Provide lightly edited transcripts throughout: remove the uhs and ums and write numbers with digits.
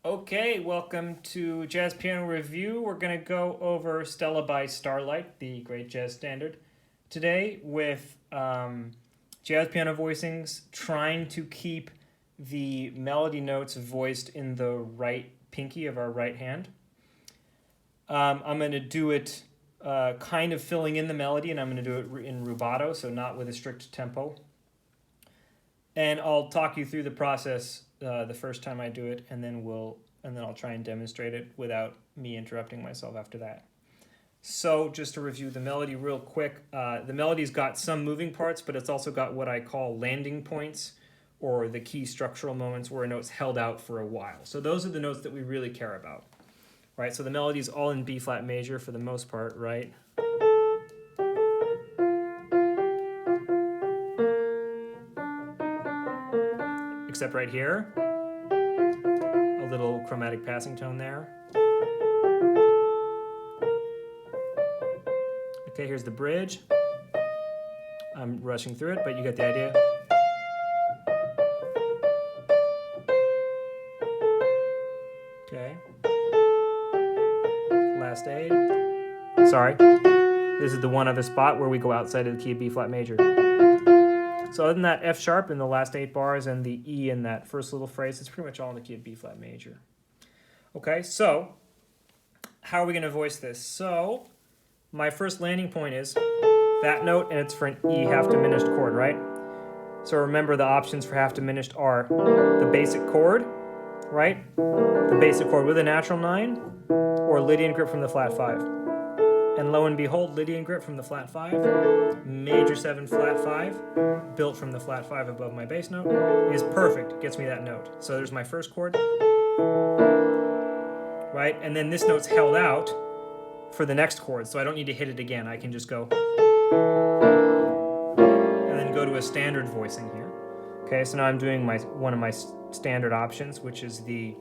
Okay, welcome to Jazz Piano Review. We're going to go over Stella by Starlight, the great jazz standard, today with jazz piano voicings, trying to keep the melody notes voiced in the right pinky of our right hand. I'm going to do it kind of filling in the melody, and I'm going to do it in rubato, so not with a strict tempo. And I'll talk you through the process the first time I do it, and then I'll try and demonstrate it without me interrupting myself after that. So just to review the melody real quick, the melody's got some moving parts, but it's also got what I call landing points, or the key structural moments where a note's held out for a while. So those are the notes that we really care about, right? So the melody's all in B flat major for the most part, right? Except right here, a little chromatic passing tone there. Okay, here's the bridge. I'm rushing through it, but you get the idea. Okay. Last eight. Sorry. This is the one other spot where we go outside of the key of B flat major. So other than that, F sharp in the last 8 bars and the E in that first little phrase, it's pretty much all in the key of B flat major. Okay, so how are we going to voice this? So my first landing point is that note, and it's for an E half diminished chord, right? So remember the options for half diminished are the basic chord, right? The basic chord with a natural 9, or Lydian grip from the flat 5. And lo and behold, Lydian grip from the flat 5, major 7 flat 5, built from the flat 5 above my bass note, is perfect, gets me that note. So there's my first chord, right? And then this note's held out for the next chord, so I don't need to hit it again. I can just go, and then go to a standard voicing here. Okay, so now I'm doing one of my standard options, which is the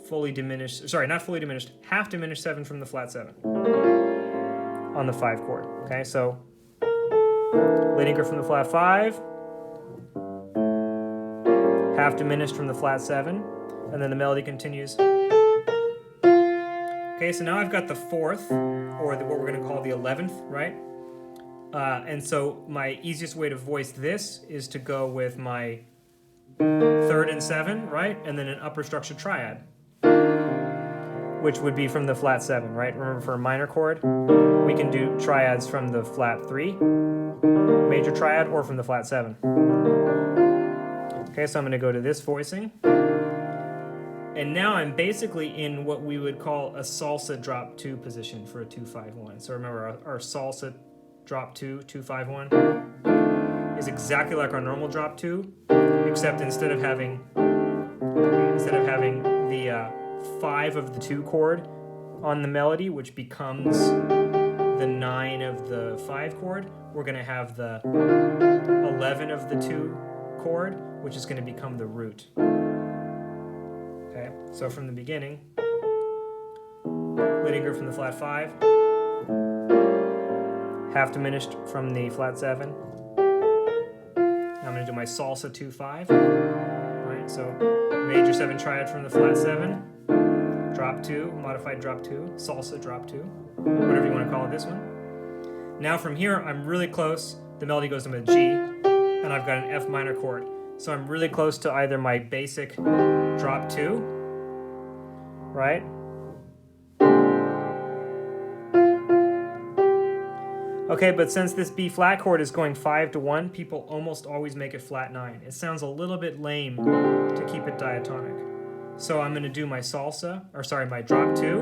fully diminished, sorry, not fully diminished, half diminished 7 from the flat 7 on the 5 chord. Okay, so Lydian grip from the flat 5, half diminished from the flat 7, and then the melody continues. Okay, so now I've got the 4th, or what we're going to call the 11th, right? And so my easiest way to voice this is to go with my 3rd and 7, right? And then an upper structure triad, which would be from the flat 7, right? Remember, for a minor chord, we can do triads from the flat 3, major triad, or from the flat 7. Okay, so I'm going to go to this voicing. And now I'm basically in what we would call a salsa drop 2 position for a 2-5-1. So remember, our salsa drop 2, 2-5-1, is exactly like our normal drop 2, except instead of having the 5 of the 2 chord on the melody, which becomes the 9 of the 5 chord, we're going to have the 11 of the 2 chord, which is going to become the root. Okay, so from the beginning, Lydian grip from the flat 5, half diminished from the flat 7. Now I'm going to do my salsa 2-5. Right, so major 7 triad from the flat 7, drop 2, modified drop 2, salsa drop 2, whatever you want to call it, this one. Now from here, I'm really close. The melody goes into a G, and I've got an F minor chord. So I'm really close to either my basic drop 2, right? Okay, but since this B flat chord is going 5-1, people almost always make it flat 9. It sounds a little bit lame to keep it diatonic. So I'm going to do my salsa, or sorry, my drop 2,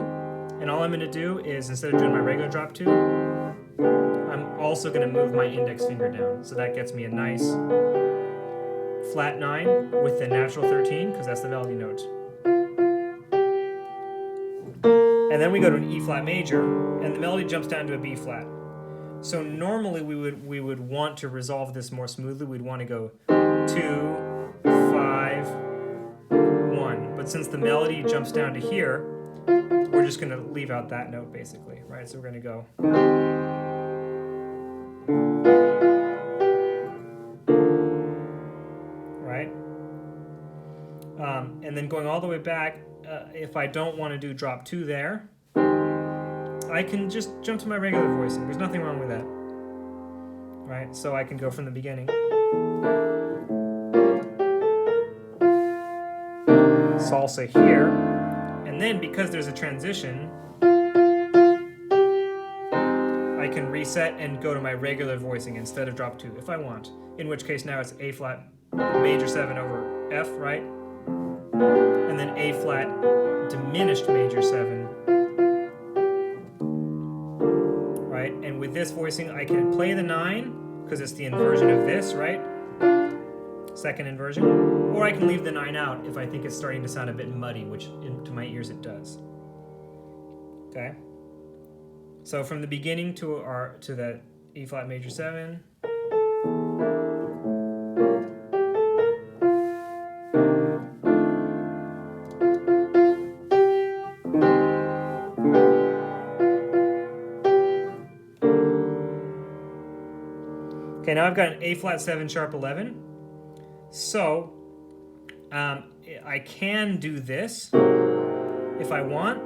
and all I'm going to do is, instead of doing my regular drop 2, I'm also going to move my index finger down. So that gets me a nice flat 9 with the natural 13, because that's the melody note. And then we go to an E flat major, and the melody jumps down to a B flat. So normally we would want to resolve this more smoothly. We'd want to go 2, 5, 1. But since the melody jumps down to here, we're just going to leave out that note basically, right? So we're going to go. Right? And then going all the way back, if I don't want to do drop 2 there, I can just jump to my regular voicing. There's nothing wrong with that. Right? So I can go from the beginning. Salsa here. And then because there's a transition, I can reset and go to my regular voicing instead of drop 2 if I want. In which case now it's A flat major 7 over F, right? And then A flat diminished major 7. Right? And with this voicing I can play the 9 because it's the inversion of this, right? Second inversion. Or I can leave the 9 out if I think it's starting to sound a bit muddy, which to my ears it does. Okay? So from the beginning to the E flat major 7. Okay, now I've got an A flat 7 sharp 11. So I can do this if I want,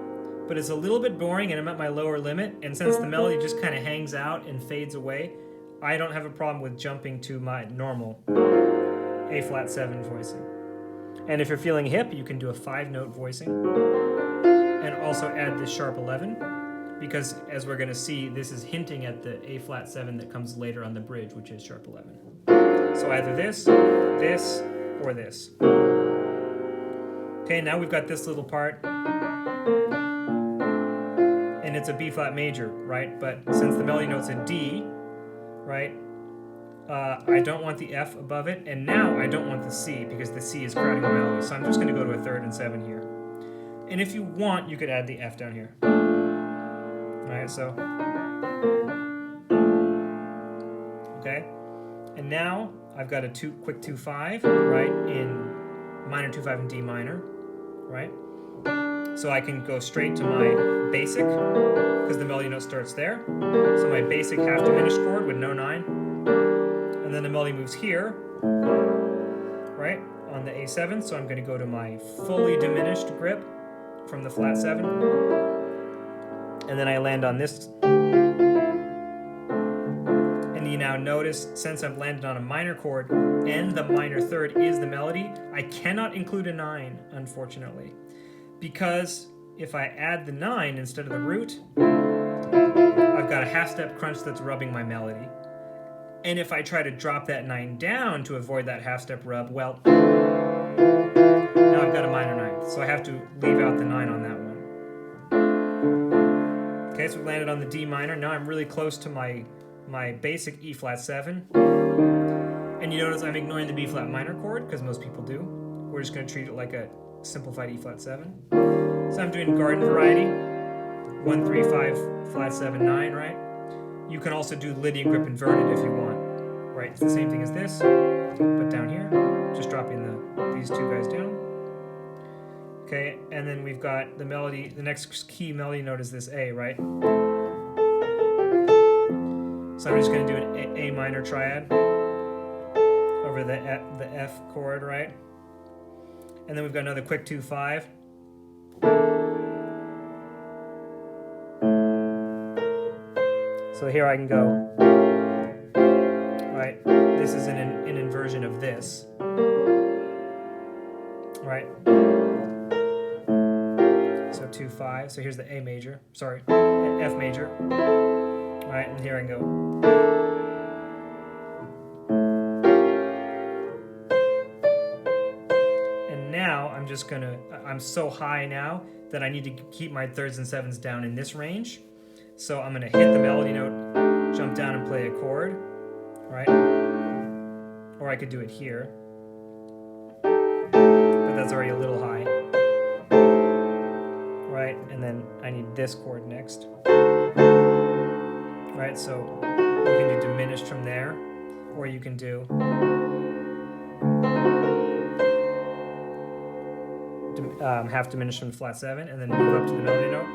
but it's a little bit boring and I'm at my lower limit, and since the melody just kind of hangs out and fades away, I don't have a problem with jumping to my normal A flat 7 voicing. And if you're feeling hip, you can do a 5-note voicing and also add this sharp 11, because as we're going to see, this is hinting at the A flat 7 that comes later on the bridge, which is sharp 11. So either this, this, or this. Okay, now we've got this little part, and it's a B flat major, right? But since the melody note's a D, right, I don't want the F above it, and now I don't want the C because the C is crowding the melody. So I'm just going to go to a 3rd and 7 here. And if you want, you could add the F down here. All right, so okay, and now I've got a quick 2-5, right, in minor 2-5 and D minor, right? So I can go straight to my basic because the melody note starts there. So my basic half diminished chord with no 9, and then the melody moves here, right, on the A7. So I'm going to go to my fully diminished grip from the flat 7, and then I land on this. And you now notice, since I've landed on a minor chord and the minor 3rd is the melody, I cannot include a 9, unfortunately. Because if I add the 9 instead of the root, I've got a half-step crunch that's rubbing my melody. And if I try to drop that 9 down to avoid that half-step rub, well, now I've got a minor 9th. So I have to leave out the 9 on that one. Okay, so we landed on the D minor. Now I'm really close to my basic E flat 7. And you notice I'm ignoring the B flat minor chord, because most people do. We're just going to treat it like a simplified E flat 7. So I'm doing garden variety, 1, 3, 5, flat 7, 9, right? You can also do Lydian grip inverted if you want, right? It's the same thing as this, but down here, just dropping these 2 guys down. Okay, and then we've got the melody, the next key melody note is this A, right? So I'm just going to do an A minor triad over the F chord, right? And then we've got another quick 2-5. So here I can go, right? This is an inversion of this, right? So 2-5. So here's the A major, sorry, F major, right? And here I can go. And now I'm so high now that I need to keep my 3rds and 7s down in this range. So I'm going to hit the melody note, jump down and play a chord, right? Or I could do it here, but that's already a little high, right? And then I need this chord next, right? So you can do diminished from there, or you can do half diminished from flat 7, and then move up to the melody note.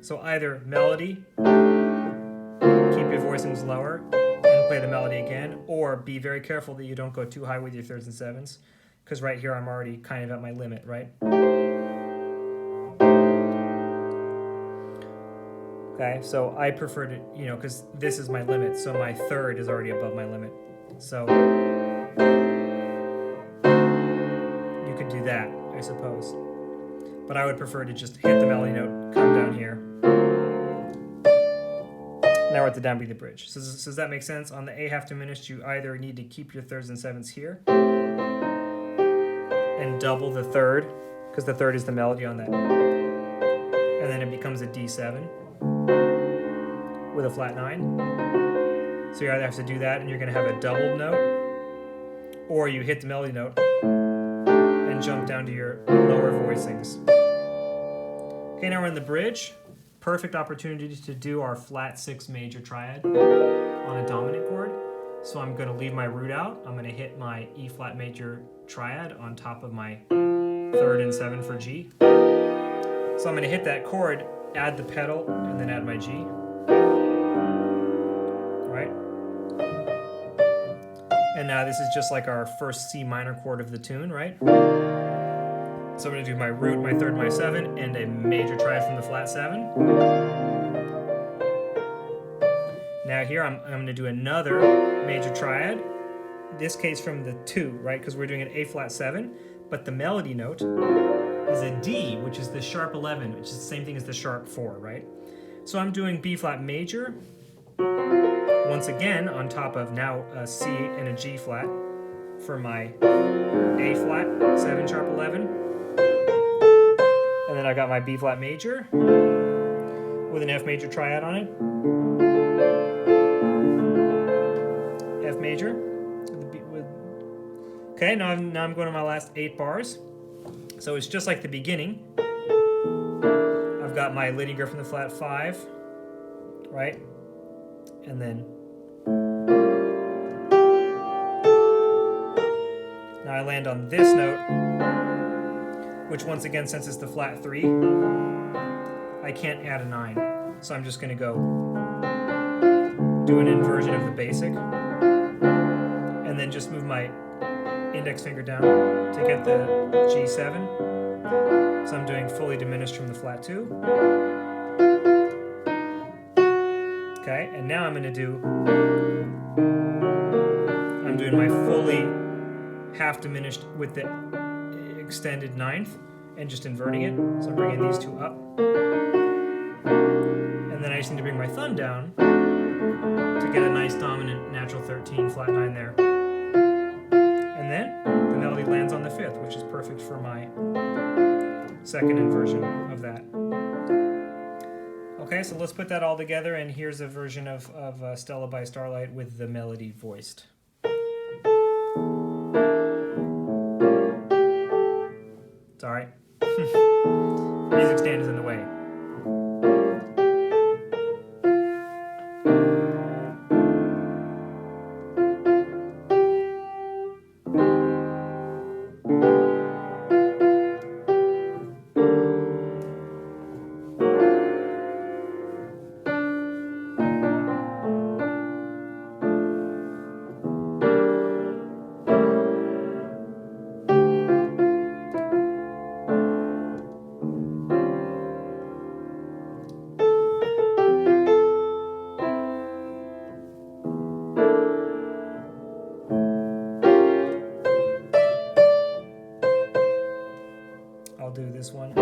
So either melody, keep your voicings lower, and play the melody again, or be very careful that you don't go too high with your 3rds and 7s. because right here I'm already kind of at my limit, right? Okay, so I prefer to, you know, because this is my limit, so my third is already above my limit. So you could do that, I suppose. But I would prefer to just hit the melody note, come down here. Now we're at the downbeat of the bridge. So does that make sense? On the A half diminished, you either need to keep your thirds and sevenths here and double the third, because the third is the melody on that. And then it becomes a D7 with a flat 9. So you either have to do that and you're going to have a doubled note, or you hit the melody note and jump down to your lower voicings. Okay, now we're in the bridge. Perfect opportunity to do our flat 6 major triad on a dominant chord. So I'm going to leave my root out. I'm going to hit my E flat major triad on top of my third and 7 for G. So I'm going to hit that chord, add the pedal, and then add my G. Right? And now this is just like our first C minor chord of the tune, right? So I'm going to do my root, my third, my 7, and a major triad from the flat 7. Now here I'm going to do another major triad, this case from the 2, right? Because we're doing an A flat 7, but the melody note is a D, which is the sharp 11, which is the same thing as the sharp 4, right? So I'm doing B flat major, once again on top of now a C and a G flat for my A flat 7 sharp 11. And then I got my B flat major with an F major triad on it. F major. Okay, now I'm going to my last 8 bars. So it's just like the beginning. I've got my leading grip from the flat 5, right? And then now I land on this note, which once again, since it's the flat 3, I can't add a 9. So I'm just going to go do an inversion of the basic, and then just move my index finger down to get the G7. So I'm doing fully diminished from the flat 2. Okay, and now I'm doing my fully half diminished with the extended 9th and just inverting it. So I'm bringing these 2 up. And then I just need to bring my thumb down to get a nice dominant natural 13 flat 9 there. And then the melody lands on the 5th, which is perfect for my second inversion of that. Okay, so let's put that all together, and here's a version of Stella by Starlight with the melody voiced. It's alright. Music stand is in the way. I'll do this one.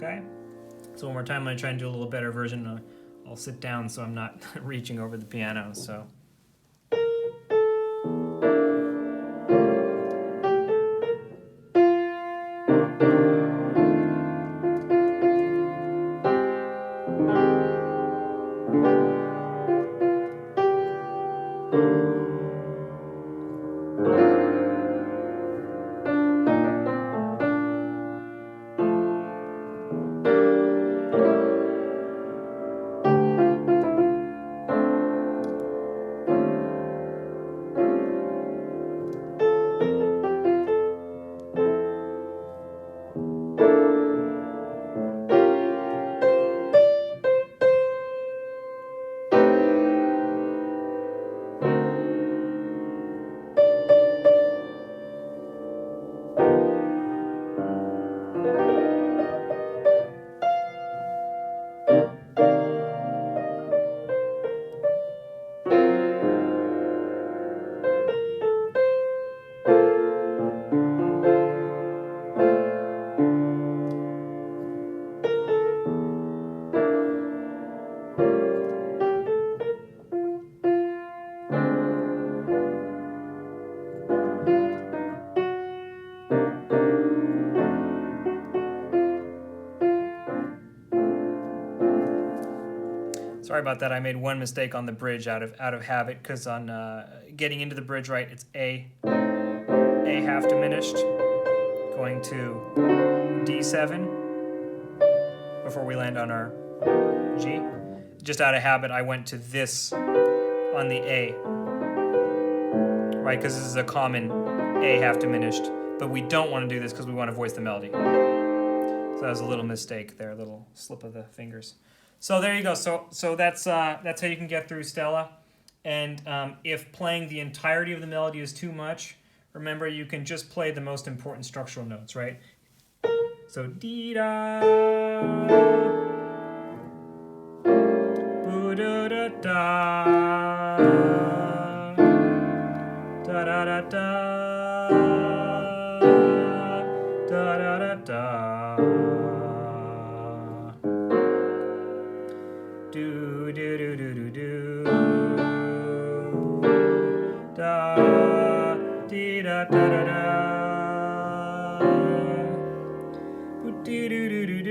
Okay, so one more time, I'm going to try and do a little better version. I'll sit down so I'm not reaching over the piano. So. Sorry about that. I made one mistake on the bridge out of habit, because on getting into the bridge right, it's A half diminished, going to D7 before we land on our G. Just out of habit, I went to this on the A, right? Because this is a common A half diminished, but we don't want to do this because we want to voice the melody. So that was a little mistake there, a little slip of the fingers. So there you go. So that's how you can get through Stella. And if playing the entirety of the melody is too much, remember you can just play the most important structural notes, right? So dee da, boo da da da, da da da da, da da da da. Do do do do do do, da dee da da da da, do do do do do,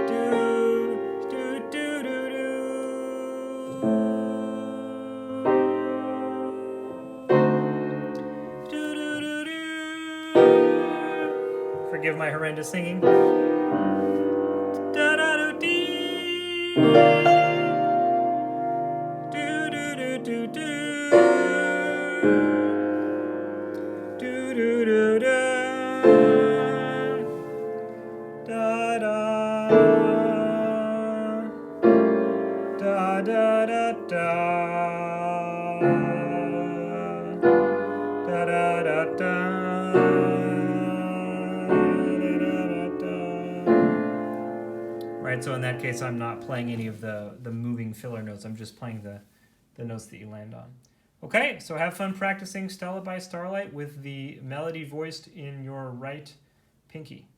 do do do do do, do do do do. Forgive my horrendous singing. Da da do dee. Do do do do do. Do do do da. Da da. Da da da da. Da da da da. Right, so in that case, I'm not playing any of the moving filler notes. I'm just playing the notes that you land on. Okay, so have fun practicing Stella by Starlight with the melody voiced in your right pinky.